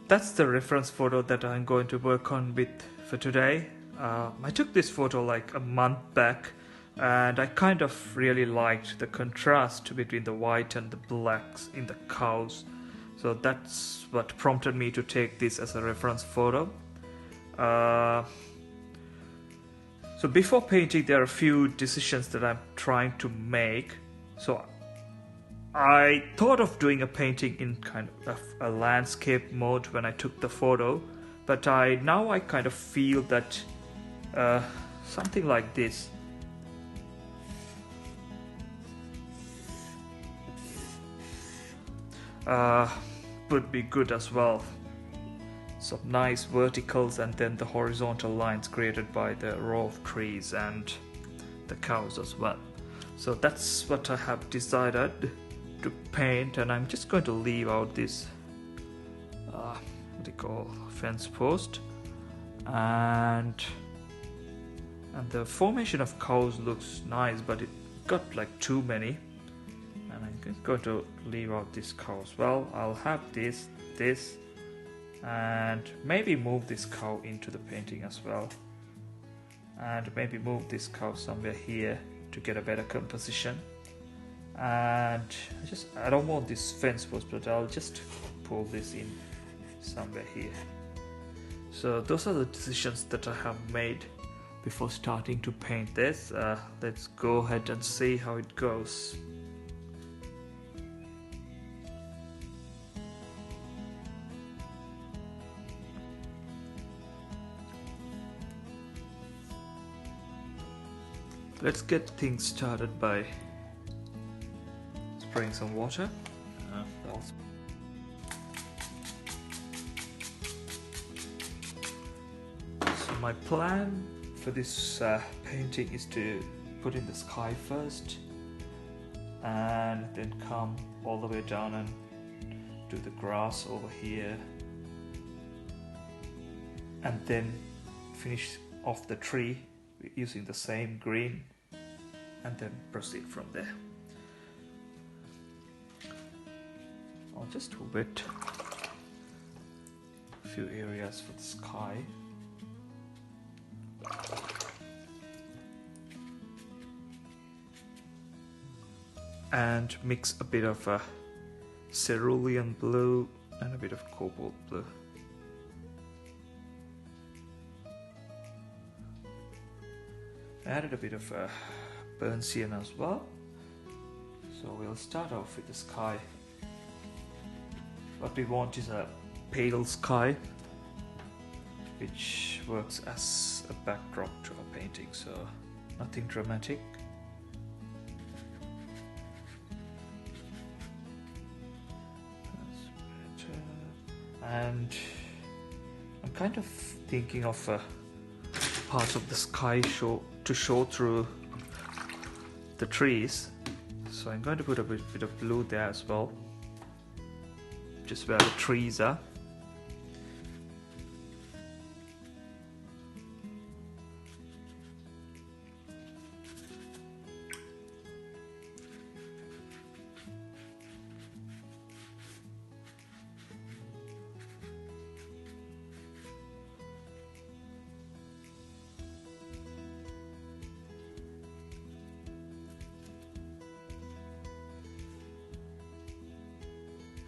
that's the reference photo that I'm going to work on with for today. I took this photo like a month back, and I kind of really liked the contrast between the white and the blacks in the cows. So that's what prompted me to take this as a reference photo. So before painting, there are a few decisions that I'm trying to make. So I thought of doing a painting in kind of a landscape mode when I took the photo, but now I kind of feel that something like this would be good as well. Some nice verticals and then the horizontal lines created by the row of trees and the cows as well. So that's what I have decided to paint, and I'm just going to leave out this what they call fence post, and the formation of cows looks nice, but it got like too many, and I'm going to leave out this cow as well. I'll have this and maybe move this cow into the painting as well, and maybe move this cow somewhere here to get a better composition. And I don't want this fence post, but I'll just pull this in somewhere here. So those are the decisions that I have made before starting to paint this. Let's go ahead and see how it goes. Let's get things started by spraying some water. So my plan for this painting is to put in the sky first, and then come all the way down and do the grass over here, and then finish off the tree using the same green, and then proceed from there. I'll just wet a few areas for the sky. And mix a bit of a cerulean blue and a bit of cobalt blue. I added a bit of burnt sienna as well. So we'll start off with the sky. What we want is a pale sky, which works as a backdrop to a painting, so nothing dramatic. That's better. And I'm kind of thinking of parts of the sky to show through the trees, so I'm going to put a bit of blue there as well, just where the trees are.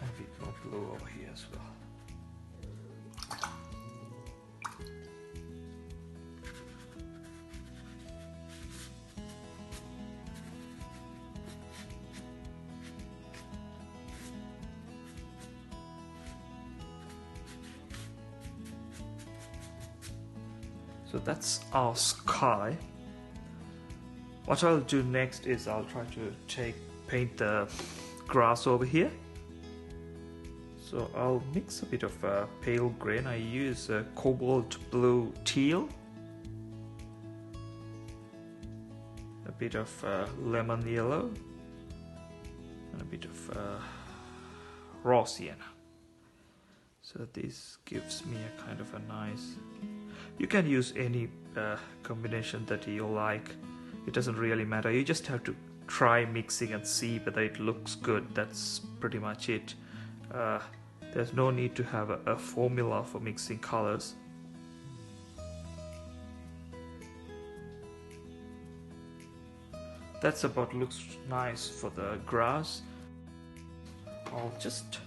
A bit more blue over here as well. So that's our sky. What I'll do next is I'll try to paint the grass over here. So I'll mix a bit of pale green. I use Cobalt Blue Teal, a bit of lemon yellow, and a bit of raw sienna. So this gives me a kind of a nice... You can use any combination that you like. It doesn't really matter. You just have to try mixing and see whether it looks good. That's pretty much it. There's no need to have a formula for mixing colors. That's about looks nice for the grass. I'll just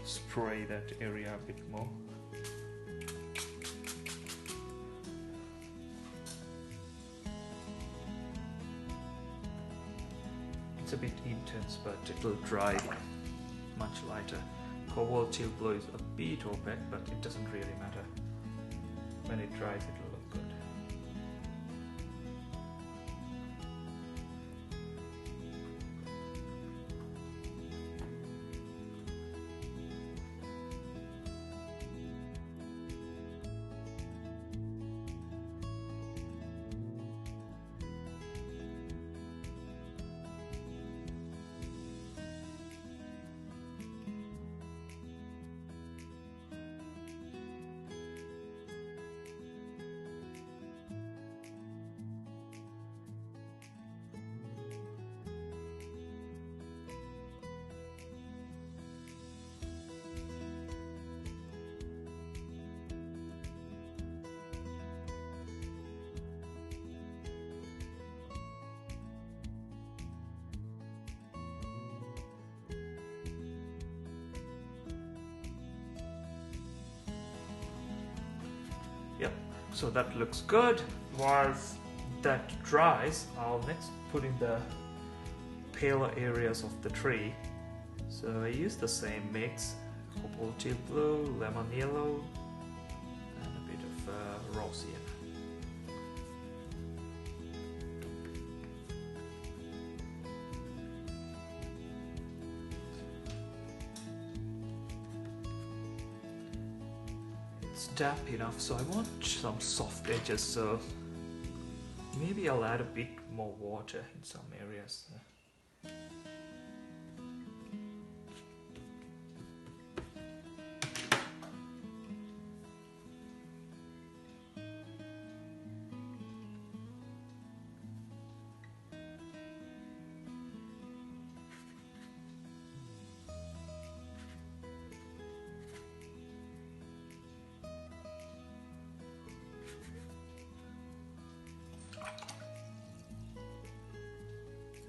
spray that area a bit more. It's a bit intense, but it'll dry much lighter. Cobalt Teal Blue is a bit opaque, but it doesn't really matter. When it dries, it'll look good. Yep, so that looks good. Whilst that dries, I'll next put in the paler areas of the tree. So I use the same mix: Cobalt Teal Blue, lemon yellow, and a bit of raw sienna. It's damp enough, so I want some soft edges, so maybe I'll add a bit more water in some areas.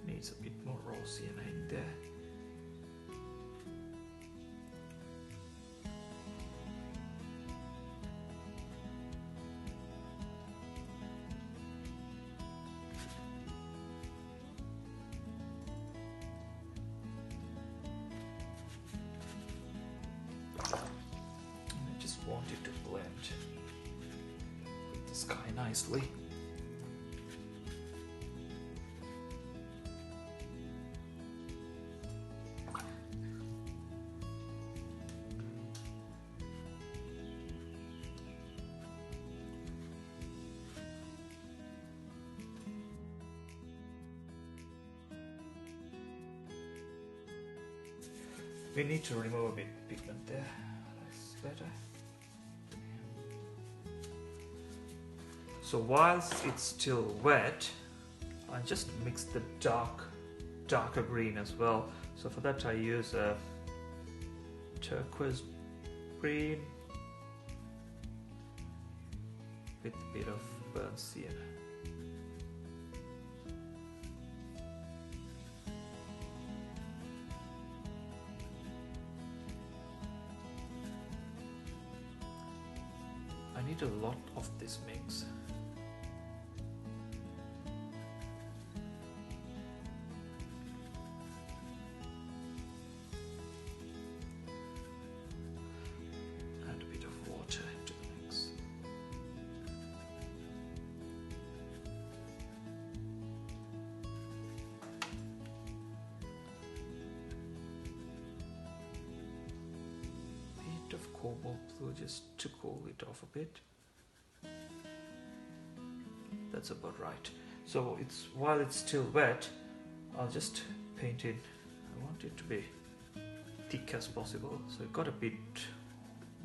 Needs a bit more raw sienna in there. I just want it to blend with the sky nicely. We need to remove a bit pigment there. That's better. So whilst it's still wet, I just mix the darker green as well. So for that I use a turquoise green with a bit of burnt sienna. I need a lot of this mix. Add a bit of water into the mix. Bit of Cobalt Blue just to cool it off a bit. That's about right. So while it's still wet, I'll just paint in. I want it to be thick as possible, so it got a bit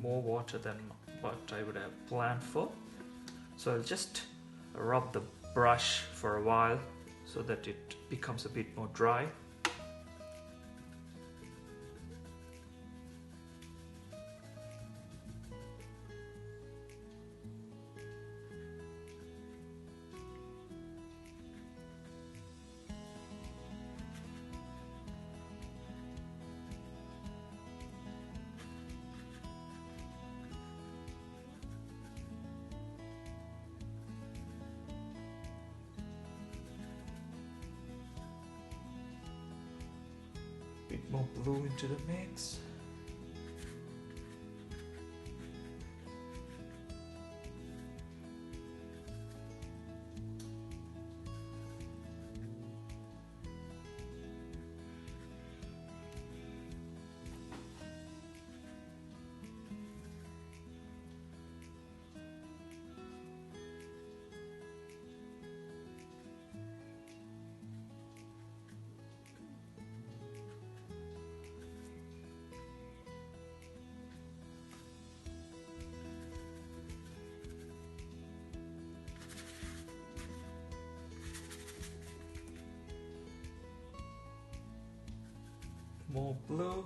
more water than what I would have planned for. So I'll just rub the brush for a while so that it becomes a bit more dry. Bit more blue into the mix. More blue.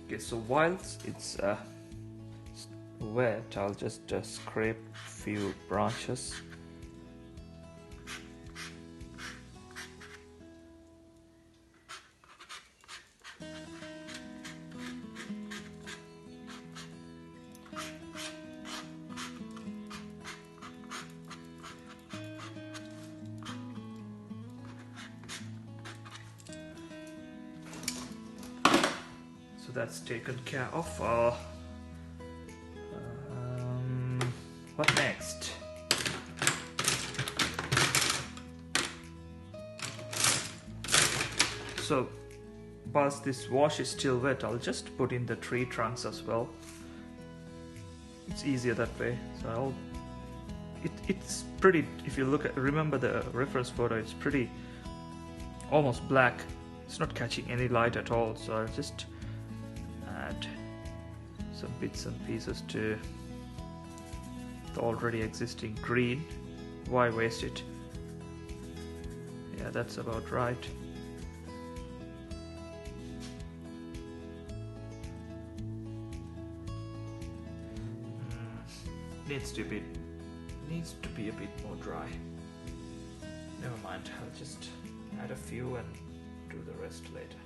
Okay, so whilst it's wet, I'll just scrape a few branches. That's taken care of. What next? So whilst this wash is still wet, I'll just put in the tree trunks as well. It's easier that way. So it's pretty, if you remember the reference photo, it's pretty almost black. It's not catching any light at all, so I'll just add some bits and pieces to the already existing green. Why waste it? Yeah, that's about right. Needs to be a bit more dry. Never mind, I'll just add a few and do the rest later.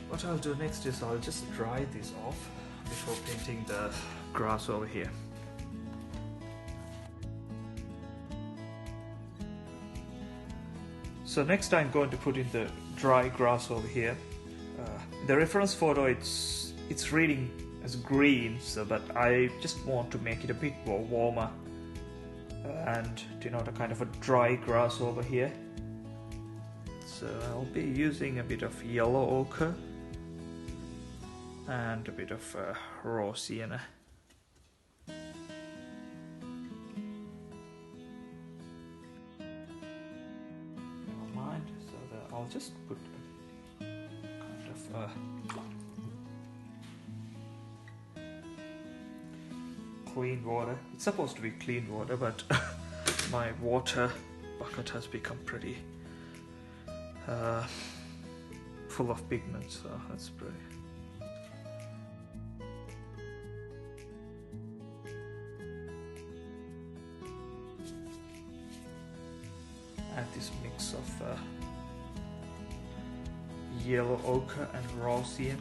What I'll do next is I'll just dry this off before painting the grass over here. So next I'm going to put in the dry grass over here. The reference photo, it's reading as green, so but I just want to make it a bit more warmer and denote a kind of a dry grass over here. So I'll be using a bit of yellow ochre and a bit of raw sienna. Never mind, so I'll just put kind of clean water. It's supposed to be clean water, but my water bucket has become pretty full of pigments, so that's pretty. Add this mix of yellow ochre and raw sienna.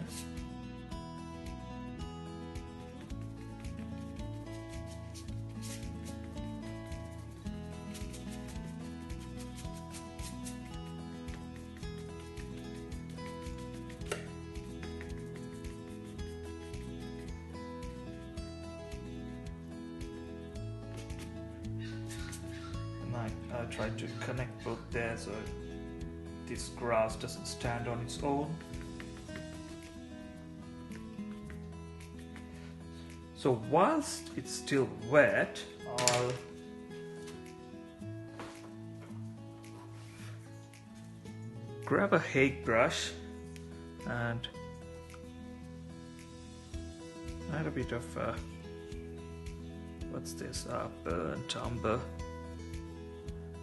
tried to connect both there so this grass doesn't stand on its own. So whilst it's still wet, I'll grab a Hake brush and add a bit of what's this? Burnt umber,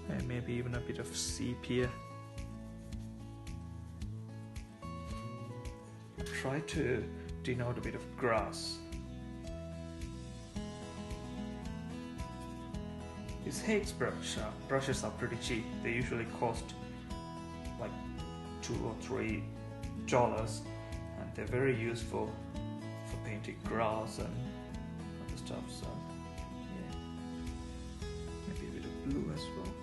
and maybe even a bit of sepia. Try to denote a bit of grass. These Hake's brushes are pretty cheap. They usually cost like $2 or $3, and they're very useful for painting grass and other stuff. So yeah, maybe a bit of blue as well.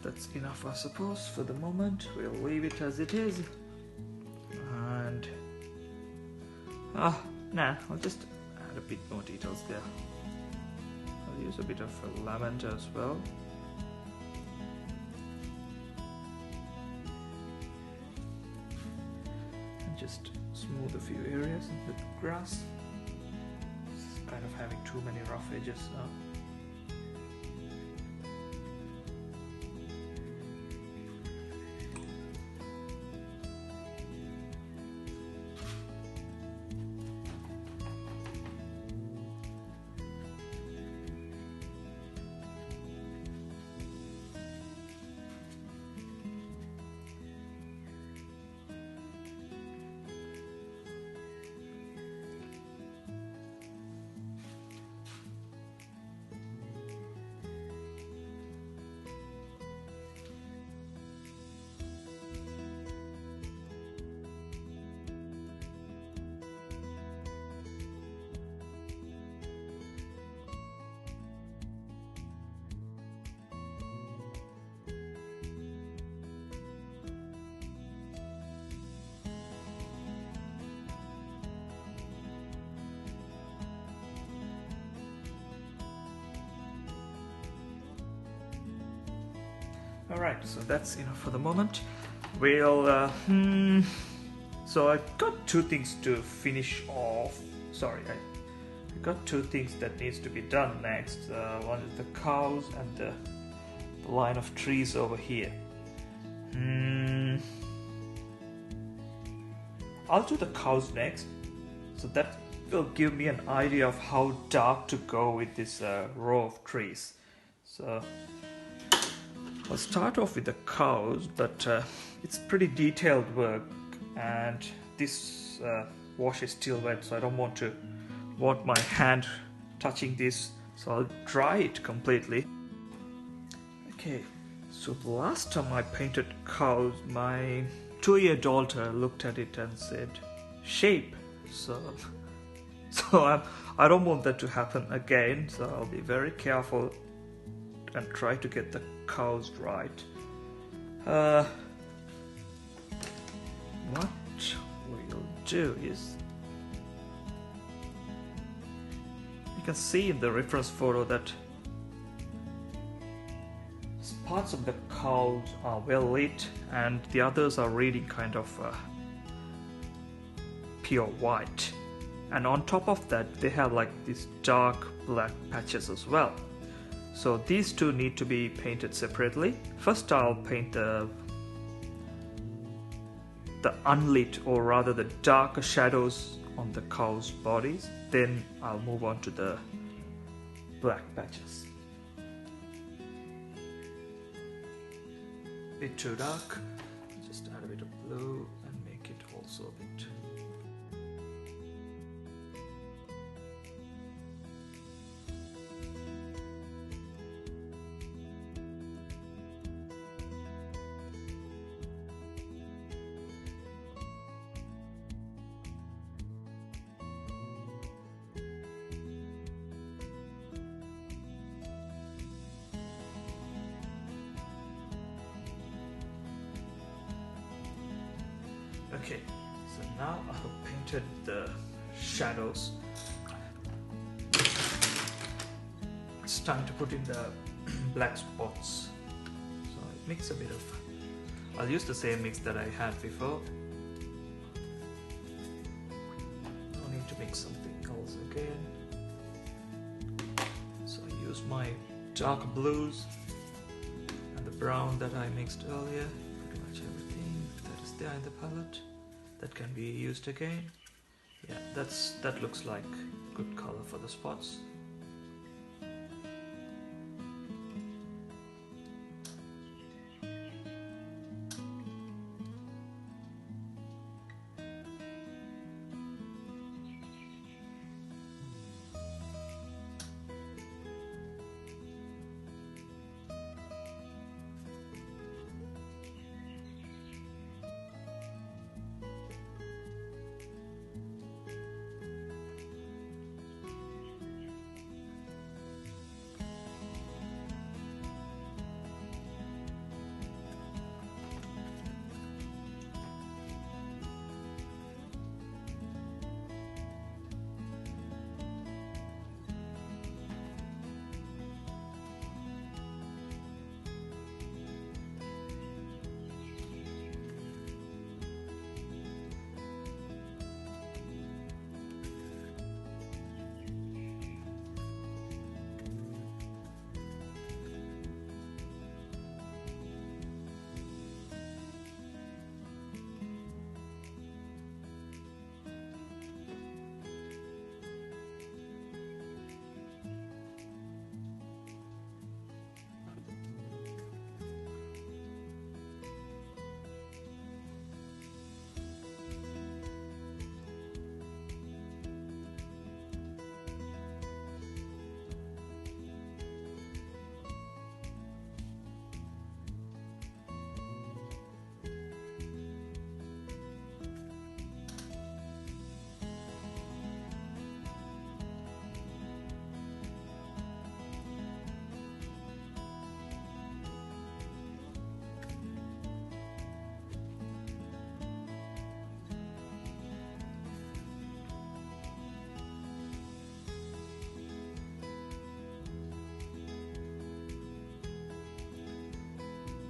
That's enough, I suppose, for the moment. We'll leave it as it is. And nah, I'll just add a bit more details there. I'll use a bit of lavender as well. And just smooth a few areas in the grass. It's kind of having too many rough edges now. Alright, so that's enough for the moment. We'll, so I've got two things to finish off. Sorry, I've got two things that needs to be done next. One is the cows and the line of trees over here. I'll do the cows next. So that will give me an idea of how dark to go with this row of trees. So I'll start off with the cows, but it's pretty detailed work, and this wash is still wet, so I don't want my hand touching this, so I'll dry it completely. Okay, so the last time I painted cows, my 2-year daughter looked at it and said, "Shape." So I don't want that to happen again, so I'll be very careful and try to get the cows right. What we'll do is, you can see in the reference photo that parts of the cows are well lit and the others are reading kind of pure white, and on top of that they have like these dark black patches as well. So these two need to be painted separately. First I'll paint the unlit, or rather the darker shadows on the cows' bodies. Then I'll move on to the black patches. bit too dark. Just add a bit of blue and make it also a bit. Okay, so now I have painted the shadows. It's time to put in the black spots. So I mix a bit of, I'll use the same mix that I had before. No need to mix something else again. So I use my dark blues and the brown that I mixed earlier. Pretty much everything that is there in the palette that can be used again. Yeah, that looks like good color for the spots.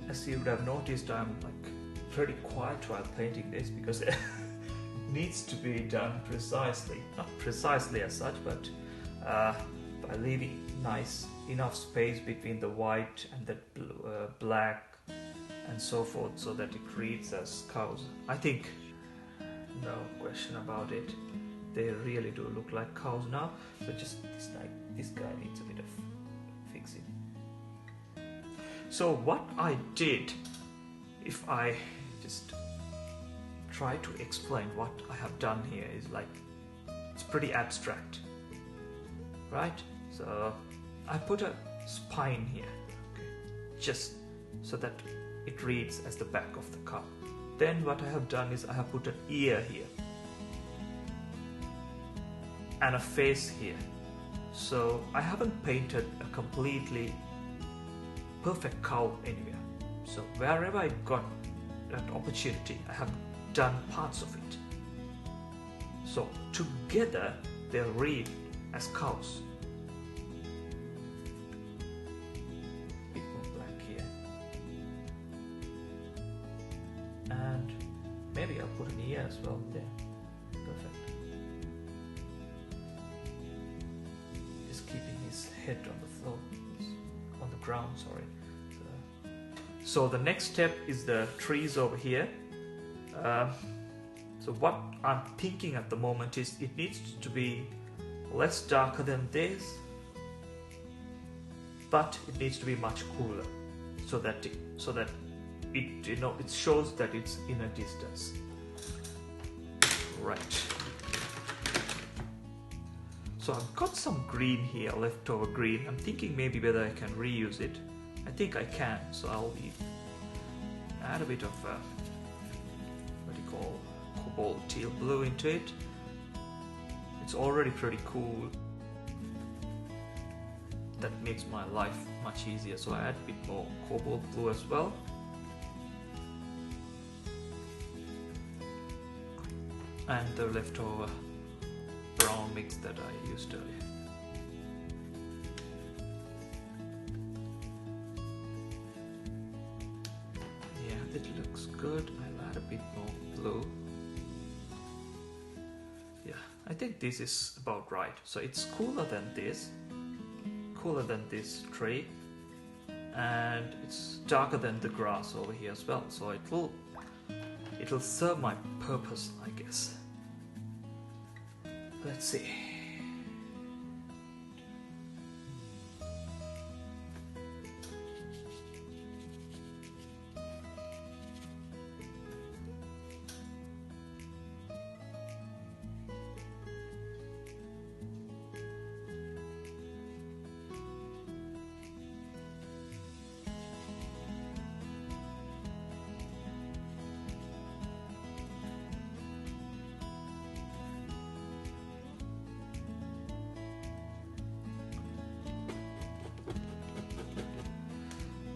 As you would have noticed, I'm like pretty quiet while painting this because it needs to be done precisely. Not precisely as such, but by leaving nice enough space between the white and the black and so forth, so that it reads as cows. I think, no question about it, they really do look like cows now. So just this guy needs a bit of fixing. So what I did, if I just try to explain what I have done here, is like, it's pretty abstract, right? So I put a spine here, okay, just so that it reads as the back of the cow. Then what I have done is I have put an ear here and a face here. So I haven't painted a completely perfect cow anywhere. So wherever I got that opportunity, I have done parts of it. So together they read as cows. Bit more black here. And maybe I'll put an ear as well there. Perfect. Just keeping his head on the floor. On the ground, sorry. So the next step is the trees over here. So what I'm thinking at the moment is it needs to be less darker than this, but it needs to be much cooler, so that it shows that it's in a distance. Right. So I've got some green here, leftover green. I'm thinking maybe whether I can reuse it. I think I can, so I'll add a bit of what do you call Cobalt Teal Blue into it. It's already pretty cool. That makes my life much easier, so I add a bit more Cobalt Blue as well. And the leftover brown mix that I used earlier. Yeah, that looks good. I'll add a bit more blue. Yeah, I think this is about right. So it's cooler than this tree, and it's darker than the grass over here as well. So it'll serve my purpose, I guess. Let's see.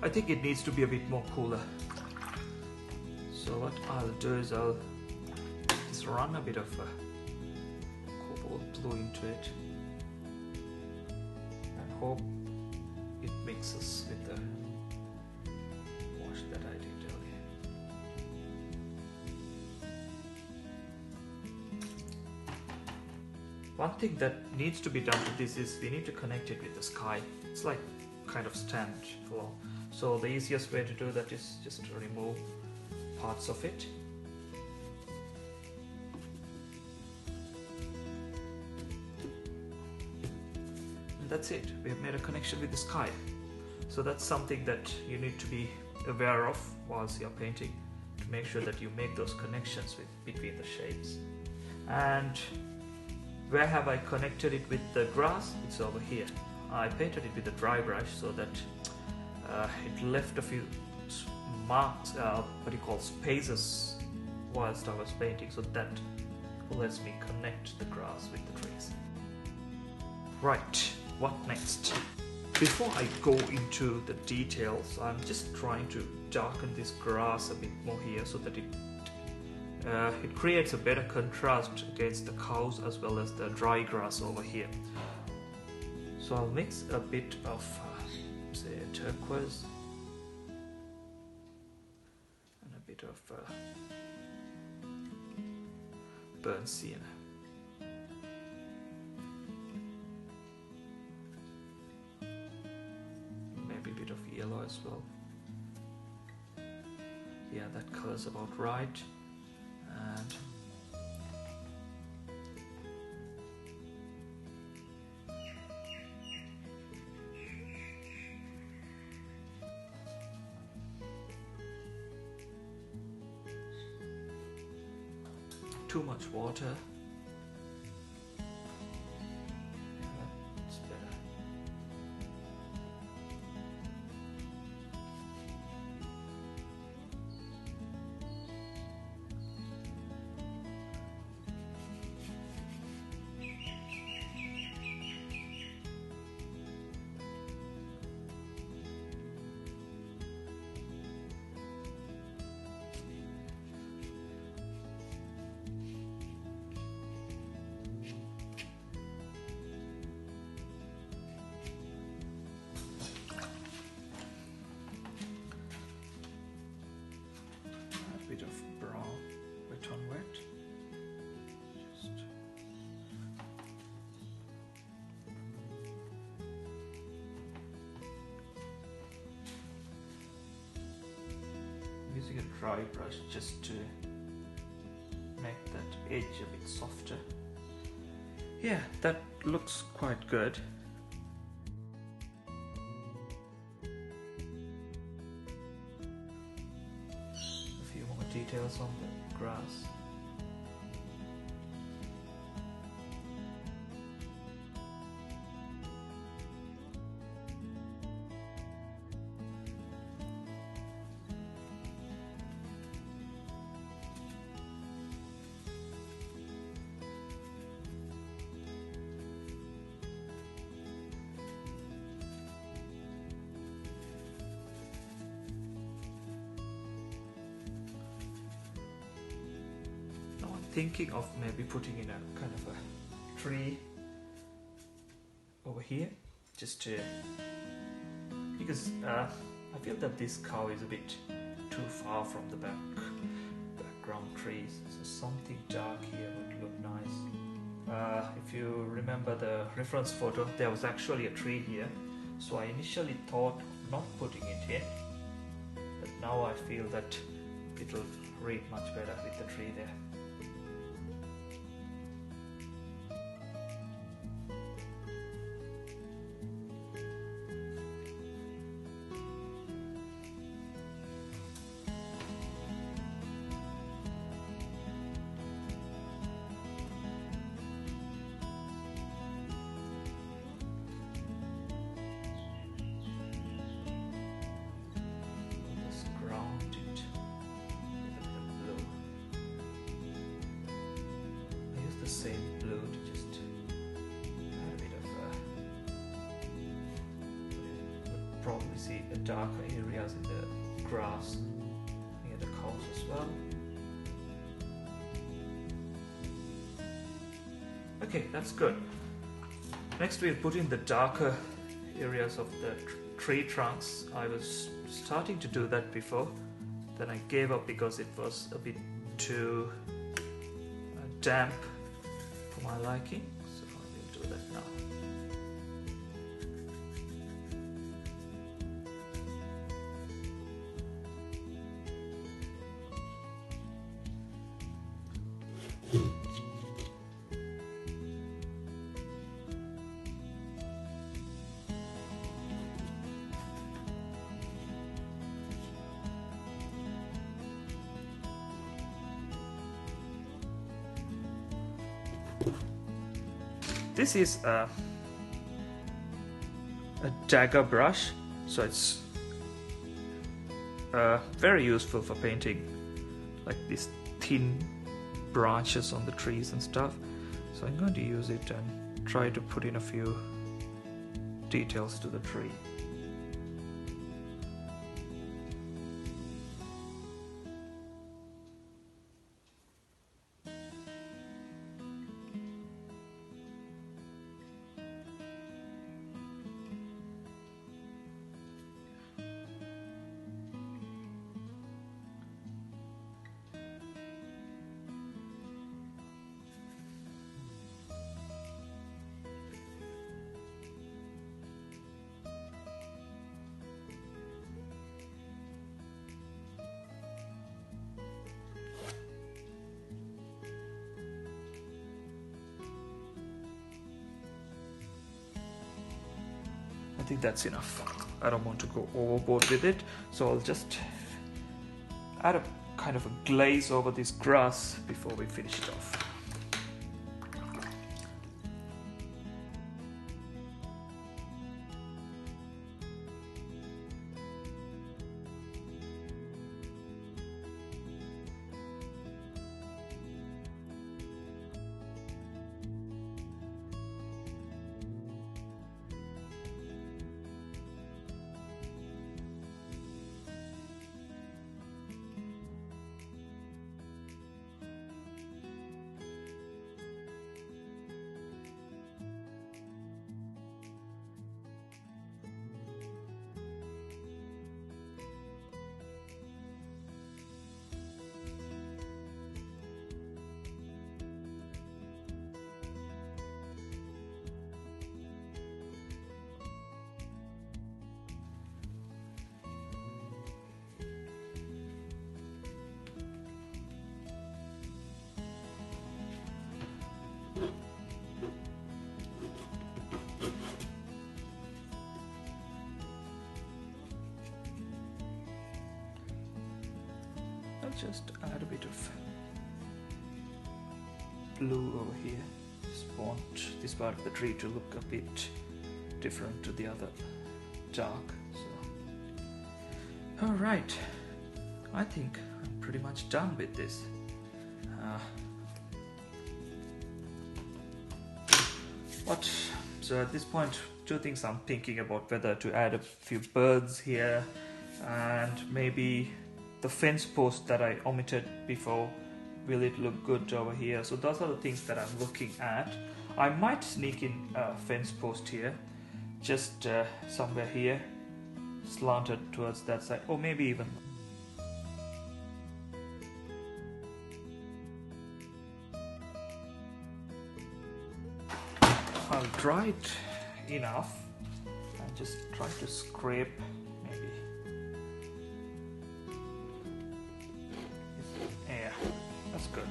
I think it needs to be a bit more cooler. So what I'll do is I'll just run a bit of Cobalt Blue into it and hope it mixes with the wash that I did earlier. One thing that needs to be done to this is we need to connect it with the sky. It's like kind of standalone. So the easiest way to do that is just to remove parts of it. And that's it. We have made a connection with the sky. So that's something that you need to be aware of whilst you're painting, to make sure that you make those connections between the shades. And where have I connected it with the grass? It's over here. I painted it with a dry brush so that it left a few marks, spaces whilst I was painting, so that lets me connect the grass with the trees. Right, what next? Before I go into the details, I'm just trying to darken this grass a bit more here so that it creates a better contrast against the cows as well as the dry grass over here. So I'll mix a bit of say turquoise and a bit of burnt sienna. Maybe a bit of yellow as well. Yeah, that color's about right. And too much water. Yeah, that's better. Bit of brown, wet on wet. Just using a dry brush just to make that edge a bit softer. Yeah, that looks quite good. details on the grass. Thinking of maybe putting in a kind of a tree over here, just to, because I feel that this cow is a bit too far from the background trees, so something dark here would look nice. If you remember the reference photo, there was actually a tree here, so I initially thought of not putting it in, but now I feel that it'll read much better with the tree there. Same blue to just add a bit of you'll probably see the darker areas in the grass near the cows as well. Okay, that's good. Next we'll put in the darker areas of the tree trunks. I was starting to do that before, then I gave up because it was a bit too damp for my liking, so I will do that now. This is a dagger brush, so it's very useful for painting like these thin branches on the trees and stuff. So I'm going to use it and try to put in a few details to the tree. I think that's enough. I don't want to go overboard with it, so I'll just add a kind of a glaze over this grass before we finish it off. just add a bit of blue over here. Just want this part of the tree to look a bit different to the other dark. So, alright, I think I'm pretty much done with this. So at this point, two things I'm thinking about: whether to add a few birds here, and maybe the fence post that I omitted before, will it look good over here? So those are the things that I'm looking at. I might sneak in a fence post here, just somewhere here, slanted towards that side, or maybe even I'll dry it enough and just try to scrape maybe. Yeah, that's good.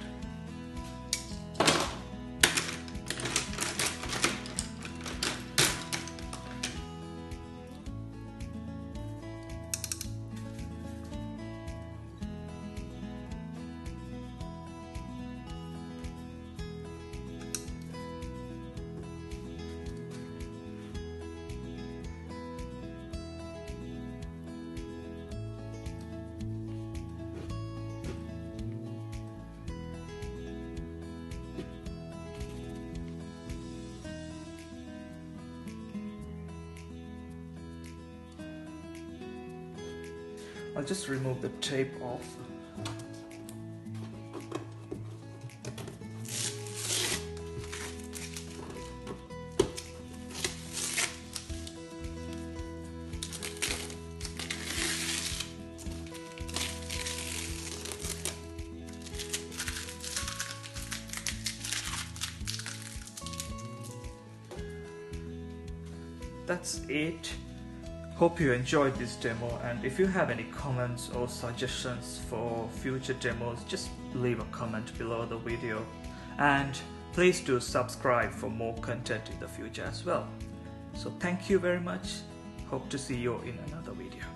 I'll just remove the tape off. That's it. Hope you enjoyed this demo, and if you have any comments or suggestions for future demos, just leave a comment below the video, and please do subscribe for more content in the future as well. So thank you very much. Hope to see you in another video.